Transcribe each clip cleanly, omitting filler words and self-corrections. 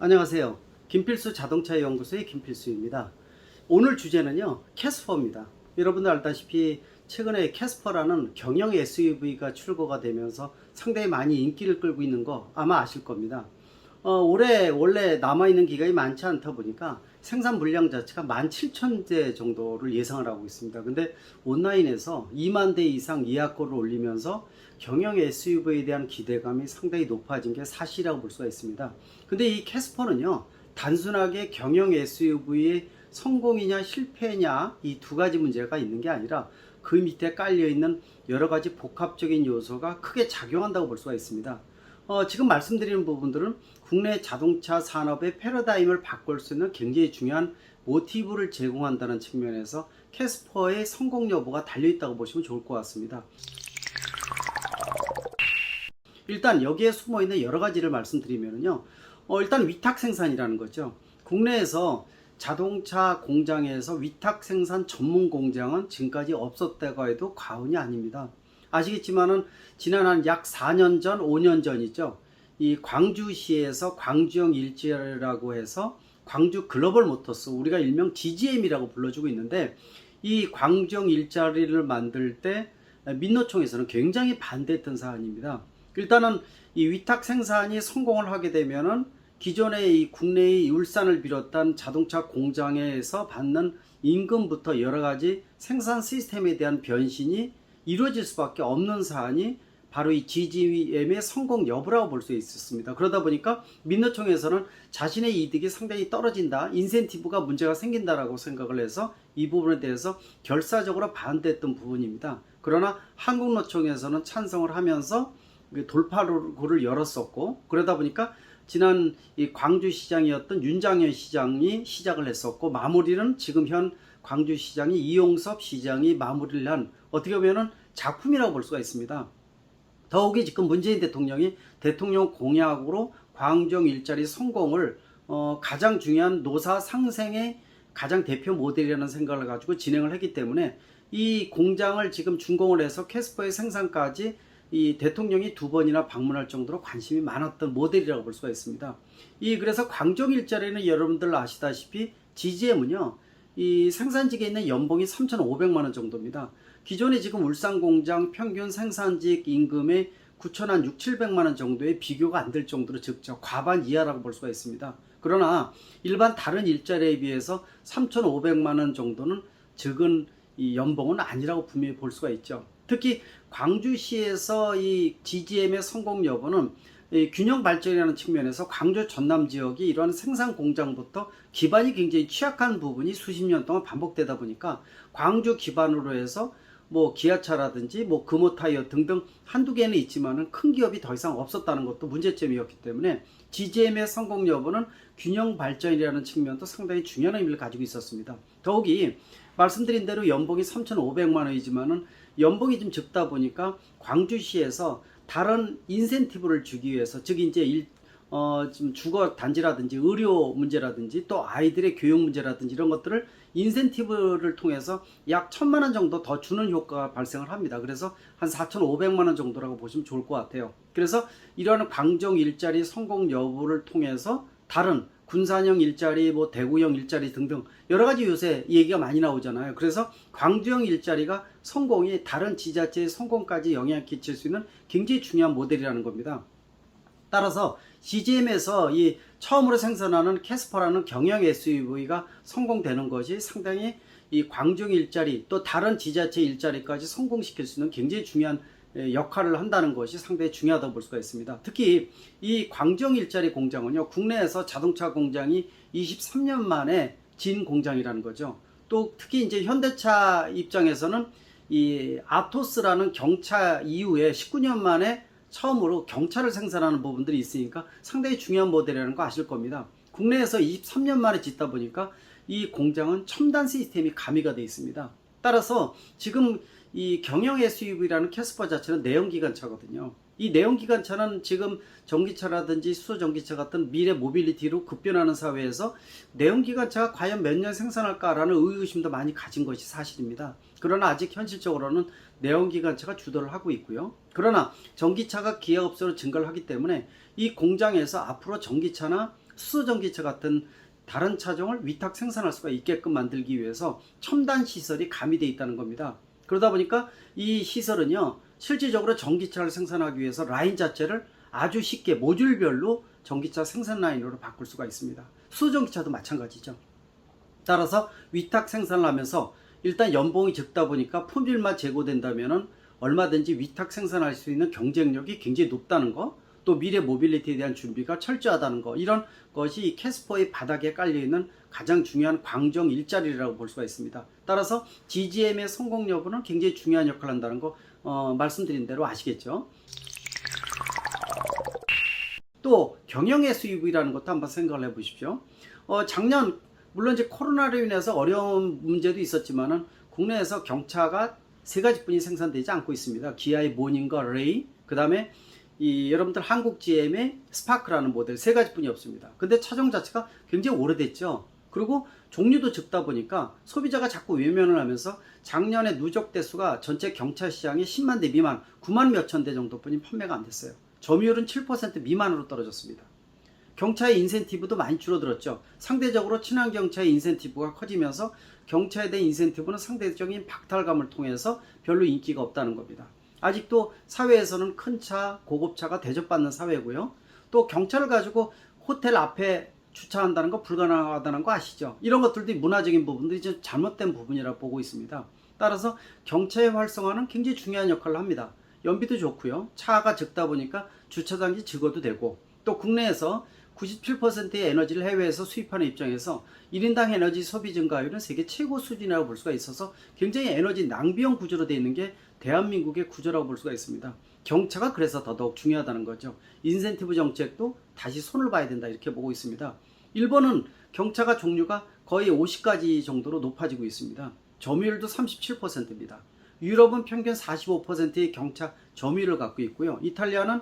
안녕하세요. 김필수 자동차 연구소의 김필수입니다. 오늘 주제는요, 캐스퍼입니다. 여러분들 알다시피 최근에 캐스퍼라는 경영 SUV가 출고가 되면서 상당히 많이 인기를 끌고 있는 거 아마 아실 겁니다. 올해 원래 남아있는 기간이 많지 않다 보니까 생산 물량 자체가 17,000대 정도를 예상을 하고 있습니다. 근데 온라인에서 2만 대 이상 예약고를 올리면서 경영 SUV에 대한 기대감이 상당히 높아진 게 사실이라고 볼 수가 있습니다. 근데 이 캐스퍼는요, 단순하게 경영 SUV의 성공이냐 실패냐 이 두 가지 문제가 있는 게 아니라 그 밑에 깔려 있는 여러 가지 복합적인 요소가 크게 작용한다고 볼 수가 있습니다. 지금 말씀드리는 부분들은 국내 자동차 산업의 패러다임을 바꿀 수 있는 굉장히 중요한 모티브를 제공한다는 측면에서 캐스퍼의 성공 여부가 달려있다고 보시면 좋을 것 같습니다. 일단 여기에 숨어있는 여러 가지를 말씀드리면요, 일단 위탁 생산이라는 거죠. 국내에서 자동차 공장에서 위탁 생산 전문 공장은 지금까지 없었다고 해도 과언이 아닙니다. 아시겠지만은 지난 한 약 4년 전, 5년 전이죠. 이 광주시에서 광주형 일자리라고 해서 광주 글로벌 모터스, 우리가 일명 GGM이라고 불러주고 있는데, 이 광주형 일자리를 만들 때 민노총에서는 굉장히 반대했던 사안입니다. 일단은 이 위탁 생산이 성공을 하게 되면은 기존의 이 국내의 울산을 비롯한 자동차 공장에서 받는 임금부터 여러 가지 생산 시스템에 대한 변신이 이루어질 수밖에 없는 사안이 바로 이 GGM의 성공 여부라고 볼 수 있었습니다. 그러다 보니까 민노총에서는 자신의 이득이 상당히 떨어진다, 인센티브가 문제가 생긴다라고 생각을 해서 이 부분에 대해서 결사적으로 반대했던 부분입니다. 그러나 한국노총에서는 찬성을 하면서 돌파구를 열었었고, 그러다 보니까 지난 이 광주시장이었던 윤장현 시장이 시작을 했었고, 마무리는 지금 현 광주시장이 이용섭 시장이 마무리를 한, 어떻게 보면은 작품이라고 볼 수가 있습니다. 더욱이 지금 문재인 대통령이 대통령 공약으로 광주형 일자리 성공을 가장 중요한 노사 상생의 가장 대표 모델이라는 생각을 가지고 진행을 했기 때문에 이 공장을 지금 준공을 해서 캐스퍼의 생산까지 이 대통령이 2번이나 방문할 정도로 관심이 많았던 모델이라고 볼 수가 있습니다. 그래서 광주형 일자리는 여러분들 아시다시피 GGM은요, 이 생산직에 있는 연봉이 3,500만 원 정도입니다. 기존에 지금 울산 공장 평균 생산직 임금의 9,600~700만 원 정도의 비교가 안 될 정도로 적죠. 과반 이하라고 볼 수가 있습니다. 그러나 일반 다른 일자리에 비해서 3,500만 원 정도는 적은 이 연봉은 아니라고 분명히 볼 수가 있죠. 특히 광주시에서 이 GGM의 성공 여부는 이 균형 발전이라는 측면에서 광주 전남 지역이 이러한 생산 공장부터 기반이 굉장히 취약한 부분이 수십 년 동안 반복되다 보니까 광주 기반으로 해서 뭐 기아차라든지 뭐 금호타이어 등등 한두 개는 있지만은 큰 기업이 더 이상 없었다는 것도 문제점이었기 때문에 GGM의 성공 여부는 균형 발전이라는 측면도 상당히 중요한 의미를 가지고 있었습니다. 더욱이 말씀드린 대로 연봉이 3,500만 원이지만은 연봉이 좀 적다 보니까 광주시에서 다른 인센티브를 주기 위해서, 즉 이제 지금 주거 단지라든지 의료 문제라든지 또 아이들의 교육 문제라든지 이런 것들을 인센티브를 통해서 약 1,000만 원 정도 더 주는 효과가 발생을 합니다. 그래서 한 4,500만 원 정도라고 보시면 좋을 것 같아요. 그래서 이러한 광주형 일자리 성공 여부를 통해서 다른 군산형 일자리, 뭐 대구형 일자리 등등 여러 가지 요새 얘기가 많이 나오잖아요. 그래서 광주형 일자리가 성공이 다른 지자체의 성공까지 영향을 끼칠 수 있는 굉장히 중요한 모델이라는 겁니다. 따라서 GGM에서 이 처음으로 생산하는 캐스퍼라는 경영 SUV가 성공되는 것이 상당히 이 광주형 일자리 또 다른 지자체 일자리까지 성공시킬 수 있는 굉장히 중요한 역할을 한다는 것이 상당히 중요하다고 볼 수가 있습니다. 특히 이 광주형 일자리 공장은요, 국내에서 자동차 공장이 23년 만에 진 공장이라는 거죠. 또 특히 이제 현대차 입장에서는 이 아토스라는 경차 이후에 19년 만에 처음으로 경차를 생산하는 부분들이 있으니까 상당히 중요한 모델이라는 거 아실 겁니다. 국내에서 23년 만에 짓다 보니까 이 공장은 첨단 시스템이 가미가 되어 있습니다. 따라서 지금 이 경영 SUV라는 캐스퍼 자체는 내연기관차거든요. 이 내연기관차는 지금 전기차라든지 수소전기차 같은 미래 모빌리티로 급변하는 사회에서 내연기관차가 과연 몇 년 생산할까라는 의구심도 많이 가진 것이 사실입니다. 그러나 아직 현실적으로는 내연기관차가 주도를 하고 있고요. 그러나 전기차가 기하급수로 증가를 하기 때문에 이 공장에서 앞으로 전기차나 수소전기차 같은 다른 차종을 위탁 생산할 수가 있게끔 만들기 위해서 첨단 시설이 가미되어 있다는 겁니다. 그러다 보니까 이 시설은요, 실질적으로 전기차를 생산하기 위해서 라인 자체를 아주 쉽게 모듈별로 전기차 생산 라인으로 바꿀 수가 있습니다. 수소전기차도 마찬가지죠. 따라서 위탁 생산을 하면서 일단 연봉이 적다 보니까 품질만 제고된다면은 얼마든지 위탁 생산할 수 있는 경쟁력이 굉장히 높다는 거, 또 미래 모빌리티에 대한 준비가 철저하다는 거, 이런 것이 이 캐스퍼의 바닥에 깔려있는 가장 중요한 광정 일자리라고 볼 수가 있습니다. 따라서 GGM의 성공 여부는 굉장히 중요한 역할을 한다는 거 말씀드린 대로 아시겠죠? 또 경영 SUV라는 것도 한번 생각을 해보십시오. 작년 물론 이제 코로나로 인해서 어려운 문제도 있었지만은 국내에서 경차가 세 가지뿐이 생산되지 않고 있습니다. 기아의 모닝과 레이, 그 다음에 여러분들 한국 GM의 스파크라는 모델 세 가지뿐이 없습니다. 근데 차종 자체가 굉장히 오래됐죠. 그리고 종류도 적다 보니까 소비자가 자꾸 외면을 하면서 작년에 누적 대수가 전체 경차 시장의 10만 대 미만, 9만 몇천 대 정도뿐이 판매가 안 됐어요. 점유율은 7% 미만으로 떨어졌습니다. 경차의 인센티브도 많이 줄어들었죠. 상대적으로 친환경차의 인센티브가 커지면서 경차에 대한 인센티브는 상대적인 박탈감을 통해서 별로 인기가 없다는 겁니다. 아직도 사회에서는 큰 차, 고급차가 대접받는 사회고요. 또 경차를 가지고 호텔 앞에 주차한다는 거 불가능하다는 거 아시죠? 이런 것들도 문화적인 부분들이 좀 잘못된 부분이라고 보고 있습니다. 따라서 경차의 활성화는 굉장히 중요한 역할을 합니다. 연비도 좋고요. 차가 적다 보니까 주차장이 적어도 되고, 또 국내에서 97%의 에너지를 해외에서 수입하는 입장에서 1인당 에너지 소비 증가율은 세계 최고 수준이라고 볼 수가 있어서 굉장히 에너지 낭비형 구조로 되어 있는 게 대한민국의 구조라고 볼 수가 있습니다. 경차가 그래서 더더욱 중요하다는 거죠. 인센티브 정책도 다시 손을 봐야 된다, 이렇게 보고 있습니다. 일본은 경차가 종류가 거의 50가지 정도로 높아지고 있습니다. 점유율도 37%입니다. 유럽은 평균 45%의 경차 점유율을 갖고 있고요. 이탈리아는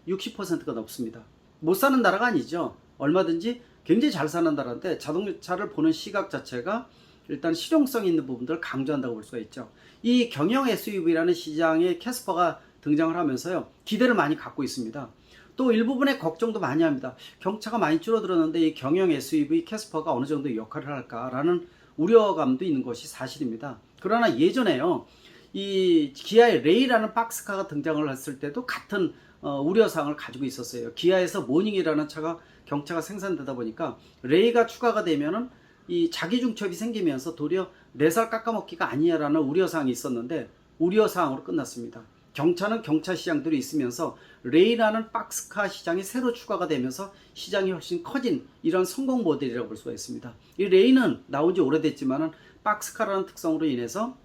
60%가 넘습니다. 못 사는 나라가 아니죠. 얼마든지 굉장히 잘 사는 나라인데 자동차를 보는 시각 자체가 일단 실용성 있는 부분들을 강조한다고 볼 수가 있죠. 이 경영 SUV라는 시장에 캐스퍼가 등장을 하면서요, 기대를 많이 갖고 있습니다. 또 일부분의 걱정도 많이 합니다. 경차가 많이 줄어들었는데 이 경영 SUV 캐스퍼가 어느 정도 역할을 할까라는 우려감도 있는 것이 사실입니다. 그러나 예전에요, 이 기아의 레이라는 박스카가 등장을 했을 때도 같은 우려사항을 가지고 있었어요. 기아에서 모닝이라는 차가 경차가 생산되다 보니까 레이가 추가가 되면은 이 자기중첩이 생기면서 도리어 4살 깎아먹기가 아니야라는 우려사항이 있었는데 우려사항으로 끝났습니다. 경차는 경차 시장들이 있으면서 레이라는 박스카 시장이 새로 추가가 되면서 시장이 훨씬 커진 이런 성공 모델이라고 볼 수가 있습니다. 이 레이는 나온 지 오래됐지만은 박스카라는 특성으로 인해서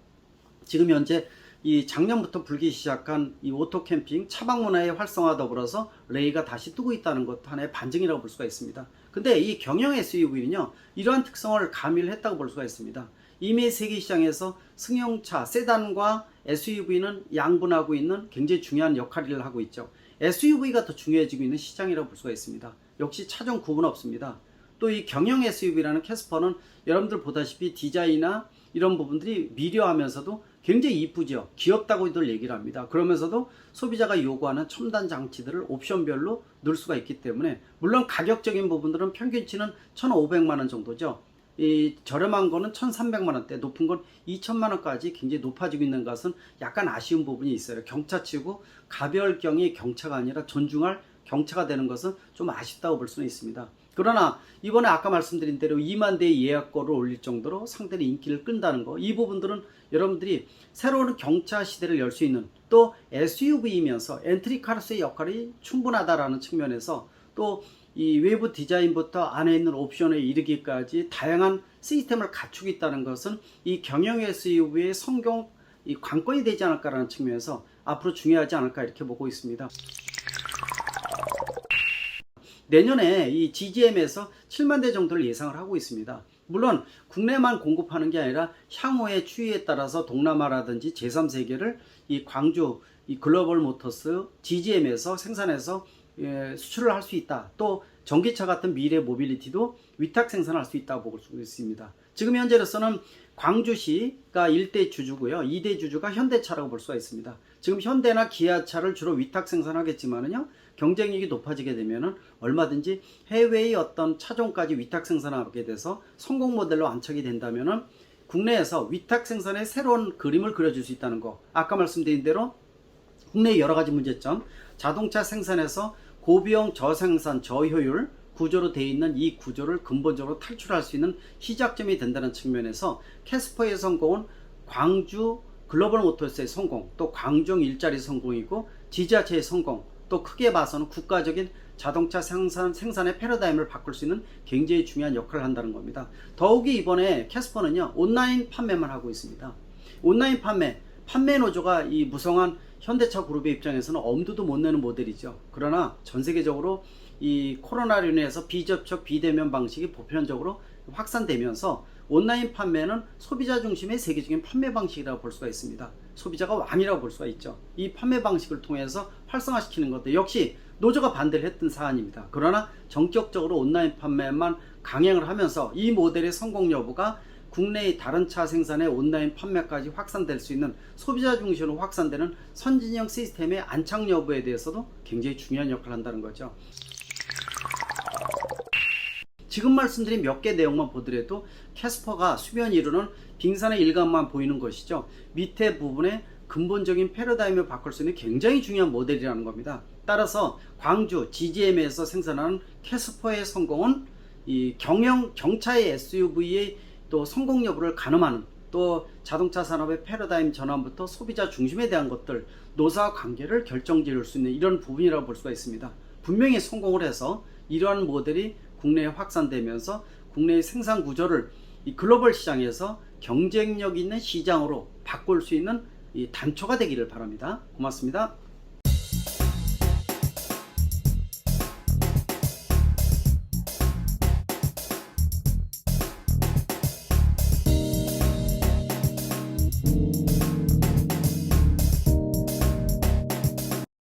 지금 현재 이 작년부터 불기 시작한 이 오토 캠핑 차박 문화의 활성화 더불어서 레이가 다시 뜨고 있다는 것도 하나의 반증이라고 볼 수가 있습니다. 근데 이 경영 SUV는요, 이러한 특성을 가미를 했다고 볼 수가 있습니다. 이미 세계 시장에서 승용차, 세단과 SUV는 양분하고 있는 굉장히 중요한 역할을 하고 있죠. SUV가 더 중요해지고 있는 시장이라고 볼 수가 있습니다. 역시 차종 구분 없습니다. 또 이 경영 SUV라는 캐스퍼는 여러분들 보다시피 디자인이나 이런 부분들이 미려하면서도 굉장히 이쁘죠. 귀엽다고들 얘기를 합니다. 그러면서도 소비자가 요구하는 첨단 장치들을 옵션별로 넣을 수가 있기 때문에, 물론 가격적인 부분들은 평균치는 1,500만 원 정도죠. 이 저렴한 거는 1,300만 원대, 높은 건 2,000만 원까지 굉장히 높아지고 있는 것은 약간 아쉬운 부분이 있어요. 경차치고 가별경이 경차가 아니라 존중할 경차가 되는 것은 좀 아쉽다고 볼 수는 있습니다. 그러나 이번에 아까 말씀드린 대로 2만 대의 예약권을 올릴 정도로 상당히 인기를 끈다는 거, 이 부분들은 여러분들이 새로운 경차 시대를 열 수 있는, 또 SUV이면서 엔트리카로스의 역할이 충분하다라는 측면에서, 또 이 외부 디자인부터 안에 있는 옵션에 이르기까지 다양한 시스템을 갖추고 있다는 것은 이 경영 SUV의 성공 이 관건이 되지 않을까라는 측면에서 앞으로 중요하지 않을까, 이렇게 보고 있습니다. 내년에 이 GGM에서 7만 대 정도를 예상을 하고 있습니다. 물론 국내만 공급하는 게 아니라 향후의 추이에 따라서 동남아라든지 제3세계를 이 광주 이 글로벌 모터스 GGM에서 생산해서 수출을 할 수 있다. 또 전기차 같은 미래 모빌리티도 위탁 생산할 수 있다고 볼 수 있습니다. 지금 현재로서는 광주시가 1대 주주고요. 2대 주주가 현대차라고 볼 수가 있습니다. 지금 현대나 기아차를 주로 위탁 생산하겠지만은요, 경쟁력이 높아지게 되면은 얼마든지 해외의 어떤 차종까지 위탁 생산하게 돼서 성공 모델로 안착이 된다면은 국내에서 위탁 생산의 새로운 그림을 그려줄 수 있다는 거. 아까 말씀드린 대로 국내의 여러 가지 문제점, 자동차 생산에서 고비용 저생산 저효율 구조로 되어 있는 이 구조를 근본적으로 탈출할 수 있는 시작점이 된다는 측면에서 캐스퍼의 성공은 광주 글로벌 모터스의 성공, 또 광종 일자리 성공이고 지자체의 성공, 또 크게 봐서는 국가적인 자동차 생산의 패러다임을 바꿀 수 있는 굉장히 중요한 역할을 한다는 겁니다. 더욱이 이번에 캐스퍼는요, 온라인 판매만 하고 있습니다. 온라인 판매 노조가 이 무성한 현대차 그룹의 입장에서는 엄두도 못 내는 모델이죠. 그러나 전 세계적으로 이 코로나로 인해서 비접촉 비대면 방식이 보편적으로 확산되면서 온라인 판매는 소비자 중심의 세계적인 판매 방식이라고 볼 수가 있습니다. 소비자가 왕이라고 볼 수가 있죠. 이 판매 방식을 통해서 활성화시키는 것도 역시 노조가 반대를 했던 사안입니다. 그러나 전격적으로 온라인 판매만 강행을 하면서 이 모델의 성공 여부가 국내의 다른 차 생산의 온라인 판매까지 확산될 수 있는 소비자 중심으로 확산되는 선진형 시스템의 안착 여부에 대해서도 굉장히 중요한 역할을 한다는 거죠. 지금 말씀드린 몇 개 내용만 보더라도 캐스퍼가 수변이 이루는 빙산의 일각만 보이는 것이죠. 밑에 부분에 근본적인 패러다임을 바꿀 수 있는 굉장히 중요한 모델이라는 겁니다. 따라서 광주 GGM에서 생산하는 캐스퍼의 성공은 이 경차의 SUV의 또 성공 여부를 가늠하는, 또 자동차 산업의 패러다임 전환부터 소비자 중심에 대한 것들, 노사 관계를 결정지을 수 있는 이런 부분이라고 볼 수가 있습니다. 분명히 성공을 해서 이러한 모델이 국내에 확산되면서 국내의 생산 구조를 이 글로벌 시장에서 경쟁력 있는 시장으로 바꿀 수 있는 이 단초가 되기를 바랍니다. 고맙습니다.